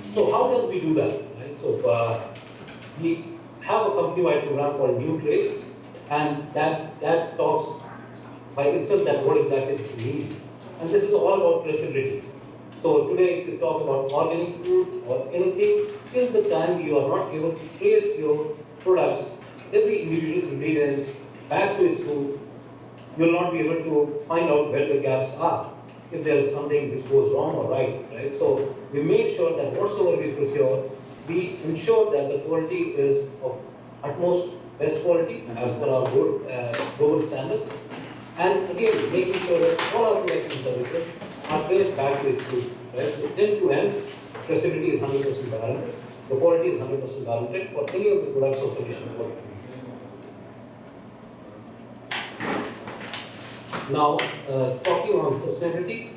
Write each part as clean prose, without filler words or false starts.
So how does we do that? Right? So we have a company-wide program called Nutreco, and that talks by itself that what exactly this means. And this is all about traceability. So today, if you talk about organic food or anything, till the time you are not able to trace your products, every individual ingredients back to its root, you will not be able to find out where the gaps are, if there is something which goes wrong or right? So we make sure that whatsoever we procure, we ensure that the quality is of utmost best quality as per our global standards. And again, making sure that all our products and services are traced back to its root. Right? So end to end, traceability is 100% guaranteed. The quality is 100% guaranteed for any of the products or solutions for it. Now, talking on sustainability,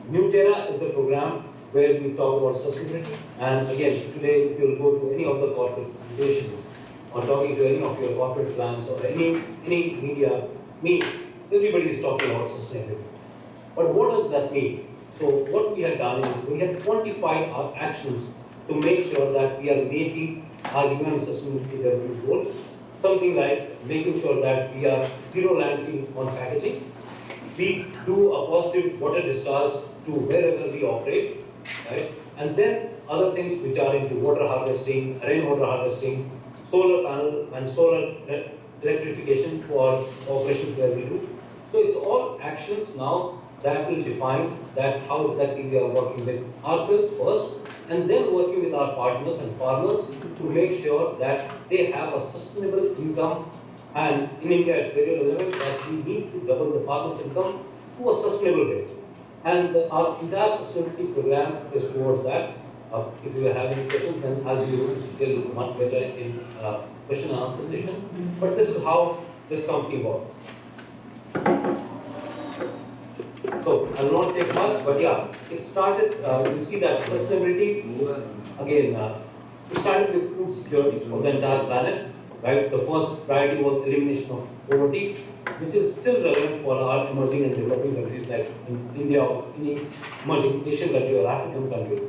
Nutreco is the program where we talk about sustainability. And again, today, if you go to any of the corporate presentations or talking to any of your corporate plans or any media, everybody is talking about sustainability. But what does that mean? So what we have done is we have quantified our actions to make sure that we are meeting our UN sustainability development goals. Something like making sure that we are zero landfill on packaging. We do a positive water discharge to wherever we operate, right? And then other things which are into water harvesting, rainwater harvesting, solar panel and solar electrification for operations where we do. So it's all actions now that will define that how exactly we are working with ourselves first, and then working with our partners and farmers to make sure that they have a sustainable income. And in India, it's very relevant that we need to double the farmers' income to a sustainable way. And our entire sustainability program is towards that. If you have any questions, then I'll be able to tell you much better in question and answer session. But this is how this company works. So I will not take much, but yeah, it started. You see that sustainability is again. It started with food security for the entire planet. Right, the first priority was elimination of poverty, which is still relevant for our emerging and developing countries like in India or any emerging Asian country or African countries.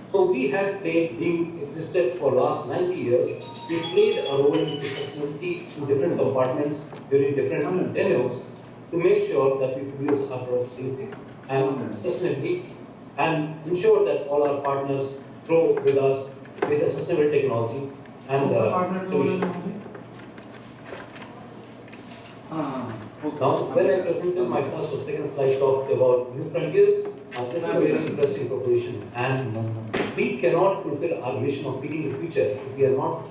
So we had played, being existed for last 90 years, we played a role in sustainability in different compartments during different tenures to make sure that we produce our products safely and sustainably and ensure that all our partners grow with us with a sustainable technology and solutions. Now, when I presented my first or second slide talked about new frontiers, this is a very interesting proposition. And we cannot fulfill our mission of feeding the future if we are not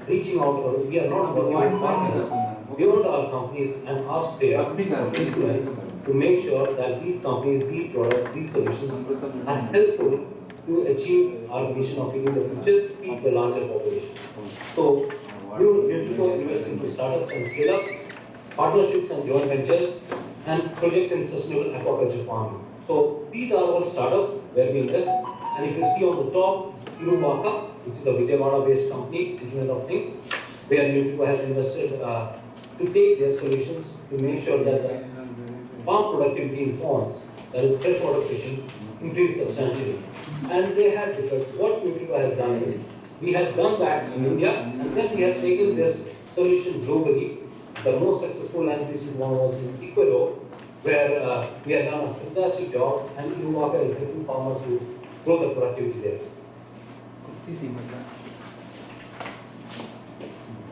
reaching out or we are not working with partners beyond our companies and our sphere of influence to make sure that these companies, these products, these solutions are helpful to achieve our mission of feeding the future, feed the larger population. So, Nutreco invests into startups and scale-up, partnerships and joint ventures, and projects in sustainable aquaculture farming. So these are all startups where we invest. And if you see on the top, it's Trouw, which is a Vijayawada-based company, Internet of Things, where Nutreco has invested to take their solutions to make sure that the farm productivity in ponds, that is freshwater fishing, increase substantially. And they have different. What Nutreco has done is, we have done that in India, and then we have taken this solution globally. The most successful and recent one was in Ecuador, where we have done a fantastic job, and Trouw is helping farmers to grow the productivity there.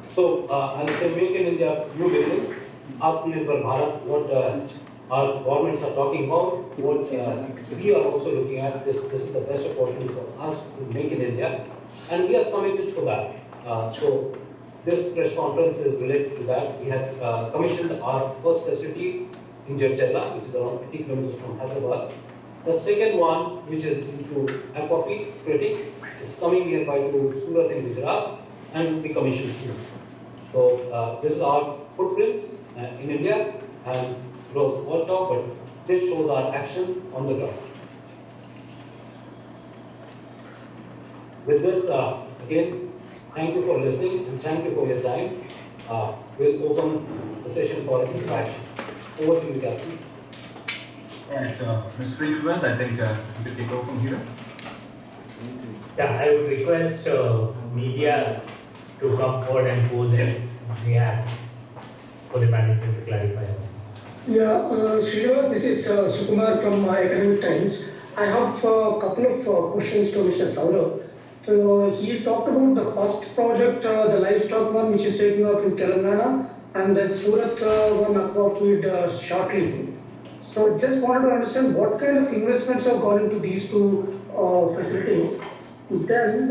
So, I'll say make in India new beginnings. Atmanirbhar Bharat, what our governments are talking about, what we are also looking at. This is the best opportunity for us to make in India, and we are committed for that. So. This press conference is related to that. We have commissioned our first facility in Jadcherla, which is around 80 kilometers from Hyderabad. The second one, which is into aquafeed spreading, is coming nearby to Surat in Gujarat and will be commissioned soon. So this is our footprints in India, and it was all talk, but this shows our action on the ground. With this, again, thank you for listening and thank you for your time. We'll open the session for interaction. Over to you, Captain. All right, Mr. Srinivas, I think you can take over from here. Yeah, I would request media to come forward and pose and react for the management to clarify. Yeah, Srinivas, this is Sukumar from Economic Times. I have a couple of questions to Mr. Saurabh. So he talked about the first project, the livestock one, which is taking off in Telangana, and then Surat one, aquafeed shortly. So just wanted to understand what kind of investments have gone into these two facilities. Then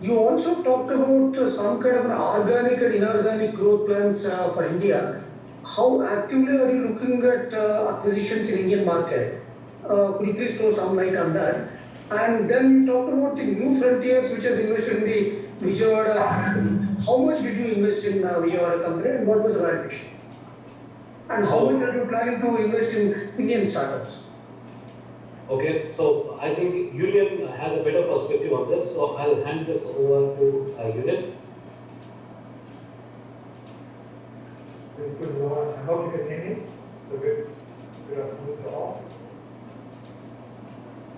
you also talked about some kind of an organic and inorganic growth plans for India. How actively are you looking at acquisitions in Indian market? Could you please throw some light on that? And then you talked about the new frontiers, which has invested in the Vijayawada. How much did you invest in Vijayawada company, and what was the valuation? And how much are you planning to invest in Indian startups? Okay, so I think Union has a better perspective on this, so I'll hand this over to Union. Good morning. I hope you can hear me. So good afternoon to all.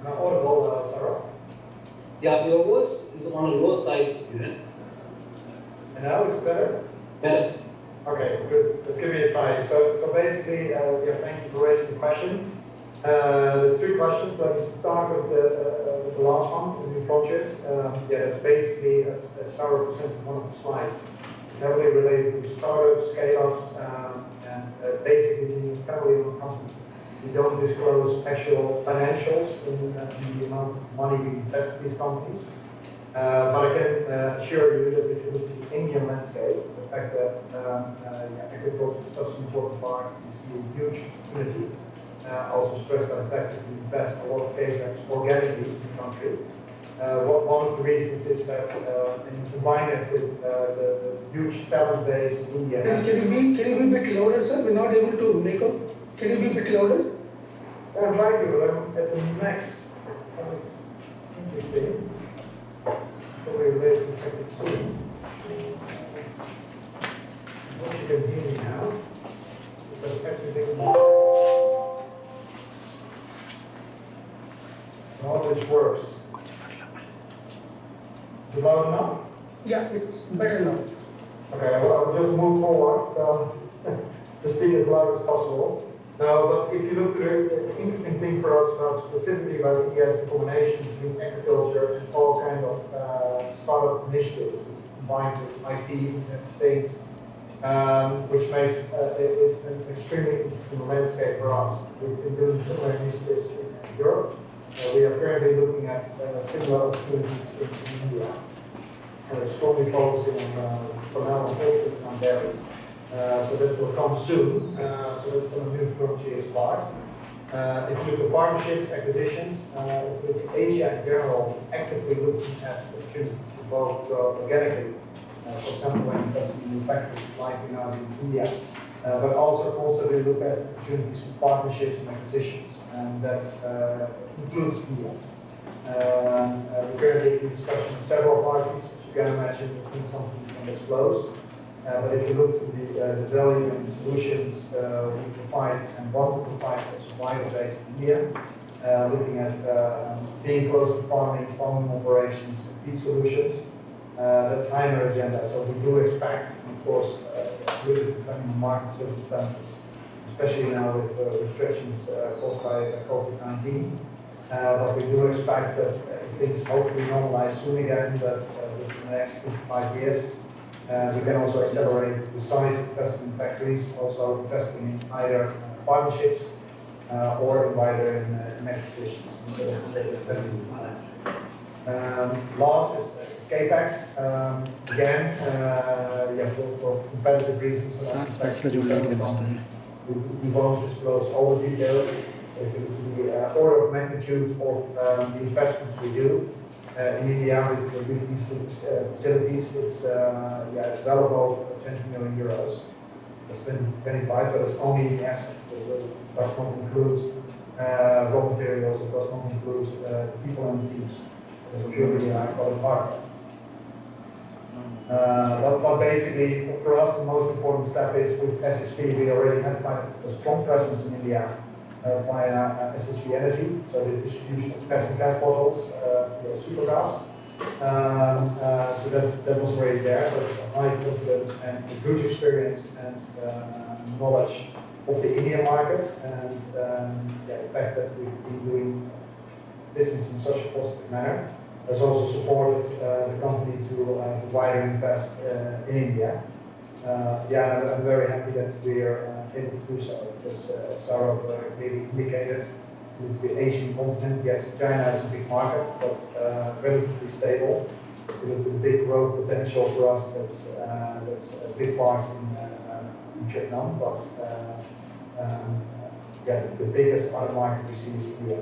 Am I audible, Saurabh? Yeah, your voice is on the lower side, Union. And now is it better? Better. Okay, good. Let's give it a try. So basically, yeah, thank you for raising the question. There's three questions. Let me start with the last one, the new frontiers. Yeah, that's basically, as Saurabh presented in one of the slides, it's heavily related to startups, scale-ups, and basically being a family-owned company. We don't disclose actual financials in the amount of money we invest in these companies. But I can assure you that if you look at the Indian landscape, the fact that agriculture is such an important part, we see a huge opportunity. Also stressed by the fact that we invest a lot of capex organically in the country. One of the reasons is that when you combine it with the huge talent base in India. Can you be a bit louder, sir? We're not able to make up. Can you be a bit louder? I'm trying to, but I'm at a max. And it's interesting. Probably related to the fact it's soon. I hope you can hear me now. Because everything is max. All which works. Is it loud enough? Yeah, it's better now. Okay, I'll just move forward, so to speak as loud as possible. Now, but if you look to the interesting thing for us about specifically about India is the combination between agriculture and all kind of startup initiatives, which combined with IT and things, which makes it an extremely interesting landscape for us. We've been doing similar initiatives in Europe. We are currently looking at similar opportunities in India. Strongly focusing on, for now, on poultry and on dairy. So that will come soon. So that's a new frontiers part. If you look at partnerships, acquisitions, if you look at Asia in general, actively looking at opportunities to both grow organically. For example, when investing in new factories like we now do in India, but also constantly look at opportunities for partnerships and acquisitions, and that includes India. We're currently in discussion with several parties, which you can imagine is not something we can disclose. But if you look to the value and the solutions we provide and want to provide as a wider base in India, looking at being close to farming operations, and feed solutions, that's high on our agenda. So we do expect, and of course, really depending on market circumstances, especially now with restrictions caused by COVID-19. But we do expect that things hopefully normalize soon again, that within the next 2 to 5 years, we can also accelerate the size of investing in factories, also investing in either partnerships or in wider in acquisitions. So that's very good. Last is CAPEX. Again, for competitive reasons, we won't disclose all the details. If you look at the order of magnitude of the investments we do in India with these two facilities, it's well above 20 million euros. That's 20 to 25, but it's only in the assets. It does not include raw materials, it does not include people and teams. It's purely quality hardware. But basically, for us, the most important step is with SSP, we already have quite a strong presence in India. via SSV Energy, so the distribution of gas bottles for supergas. So that was already there, so it's a high confidence and a good experience and knowledge of the Indian market, and the fact that we've been doing business in such a positive manner has also supported the company to wider invest in India. I'm very happy that we are able to do so, because as Saurabh clearly indicated, with the Asian continent, yes, China is a big market, but relatively stable. With the big growth potential for us, that's a big part in Vietnam, but the biggest other market we see is India.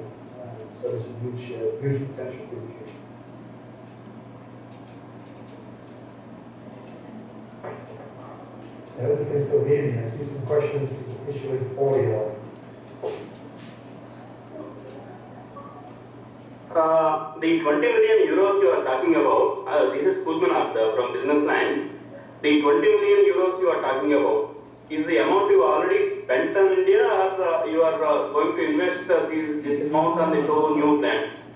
So there's a huge potential for the future. I hope you can still hear me. I see some questions, it's an issue with audio. The 20 million euros you are talking about, this is Kuzmanath from Business Line. The 20 million euros you are talking about, is the amount you already spent on India, or you are going to invest this amount on the two new plants?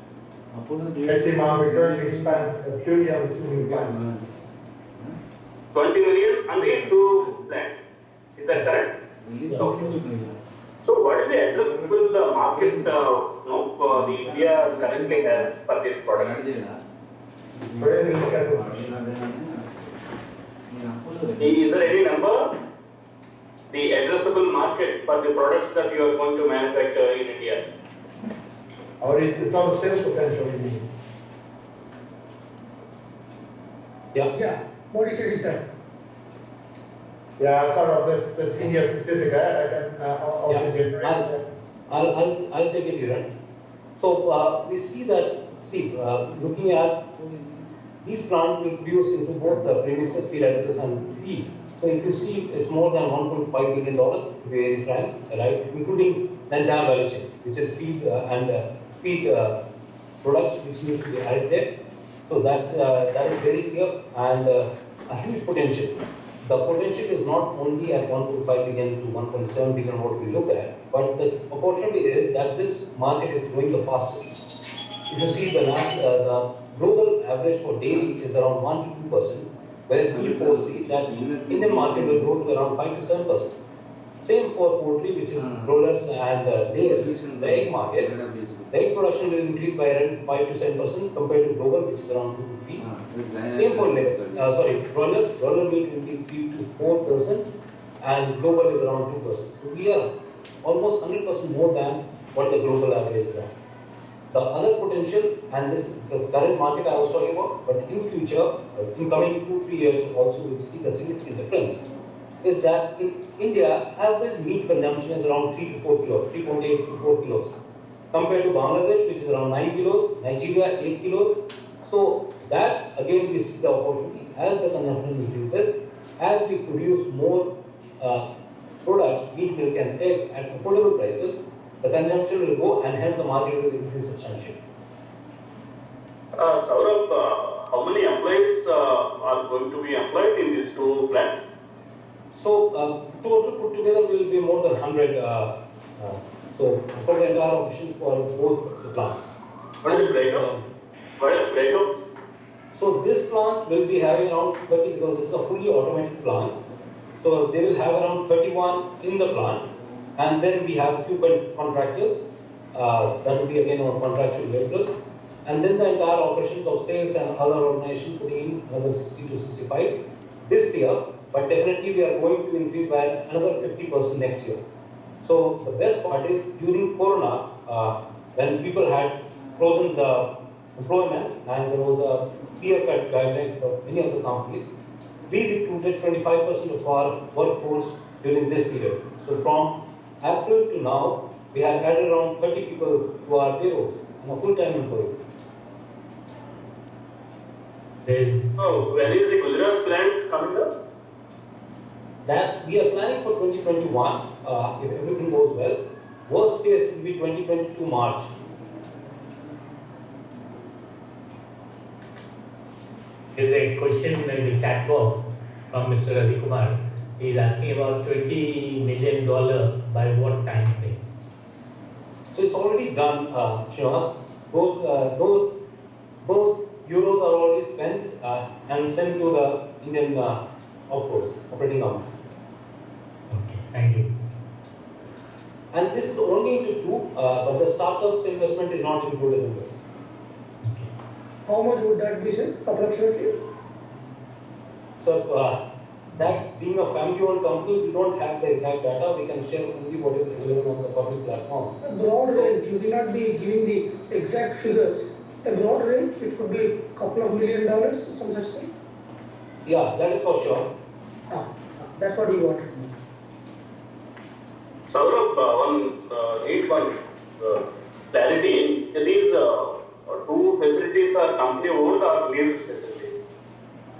That's the amount we currently spent purely on the two new plants. 20 million on the two plants. Is that correct? So what is the addressable market for the India currently has for this product? Very interesting question. Is there any number? The addressable market for the products that you are going to manufacture in India? Or the total sales potential, you mean? Yeah, what he said is that. Yeah, Saurabh, that's India specific. I can also generate. I'll take it here. So we see that, looking at these plants will produce into both the premix, feed additives and feed. So if you see, it's more than $1.5 billion, to be very frank, right? Including the entire value chain, which is feed and feed products which needs to be added there. So that is very clear, and a huge potential. The potential is not only at 1.5 billion to 1.7 billion what we look at, but the opportunity is that this market is growing the fastest. If you see the global average for dairy is around 1 to 2%, where we foresee that Indian market will grow to around 5 to 7%. Same for poultry, which is broilers and layers. The egg market, the egg production will increase by around 5 to 7% compared to global, which is around 2 to 3. Same for layers. Broilers. Broiler meat will be 3 to 4%, and global is around 2%. So we are almost 100% more than what the global average is at. The other potential, and this is the current market I was talking about, but in future, in coming 2-3 years, also we'll see a significant difference, is that in India, average meat consumption is around 3 to 4 kilos, 3.8 to 4 kilos, compared to Bangladesh, which is around 9 kilos, Nigeria, 8 kilos. So that, again, we see the opportunity as the consumption increases, as we produce more products, meat, milk and egg at affordable prices, the consumption will go and hence the market will increase substantially. Saurabh, how many employees are going to be employed in these two plants? So total put together will be more than 100. So for the entire operation for both the plants. What is the breakup? So this plant will be having around 30, because this is a fully automated plant. So they will have around 31 in the plant, and then we have a few contractors. That will be again on contractual laborers, and then the entire operations of sales and other organizations putting in another 60 to 65 this year. But definitely we are going to increase by another 50% next year. So the best part is during Corona, when people had frozen the employment and there was a clear-cut guidelines for many of the companies, we recruited 25% of our workforce during this period. So from April to now, we have added around 30 people to our payrolls and are full-time employees. So when is the Gujarat plant coming up? That we are planning for 2021, if everything goes well. Worst case will be 2022 March. There's a question in the chat box from Mr. Ravi Kumar. He is asking about $20 million by what time frame? So it's already done, Srinivas. Those euros are already spent and sent to the Indian operating company. Okay, thank you. And this is only into two, but the startup's investment is not included in this. Okay. How much would that be, sir, approximately? So that being a family-owned company, we don't have the exact data. We can share only what is available on the public platform. A broad range, you will not be giving the exact figures. A broad range, it could be a couple of $1 million, some such thing. Yeah, that is for sure. That's what we wanted. Saurabh, need one clarity. These two facilities are company owned or leased facilities?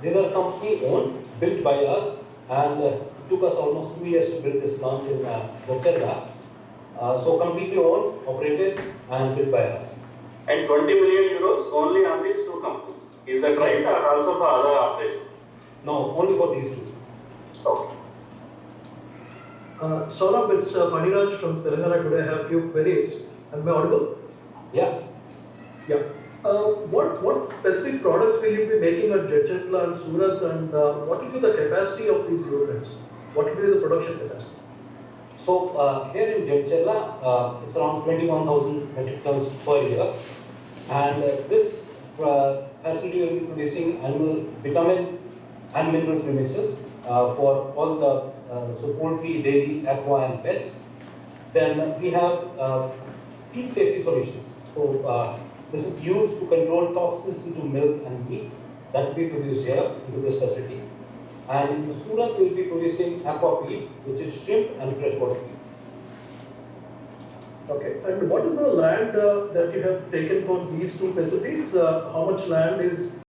These are company-owned, built by us, and it took us almost 2 years to build this plant in Jadcherla. So completely owned, operated, and built by us. And 20 million euros only on these two companies. Is that right, or also for other operations? No, only for these two. Okay. Saurabh, it's Faniraj from Telangana today. I have a few queries. Am I audible? Yeah. Yeah. What specific products will you be making at Jadcherla and Surat, and what will be the capacity of these units? What will be the production capacity? So here in Jadcherla, it's around 21,000 metric tons per year, and this facility will be producing annual vitamin and mineral premixes for all the so poultry, dairy, aqua, and pets. Then we have feed safety solutions. So this is used to control toxins into milk and meat that will be produced here into this facility. And in Surat, we will be producing aqua feed, which is shrimp and freshwater feed. Okay. And what is the land that you have taken for these two facilities? How much land is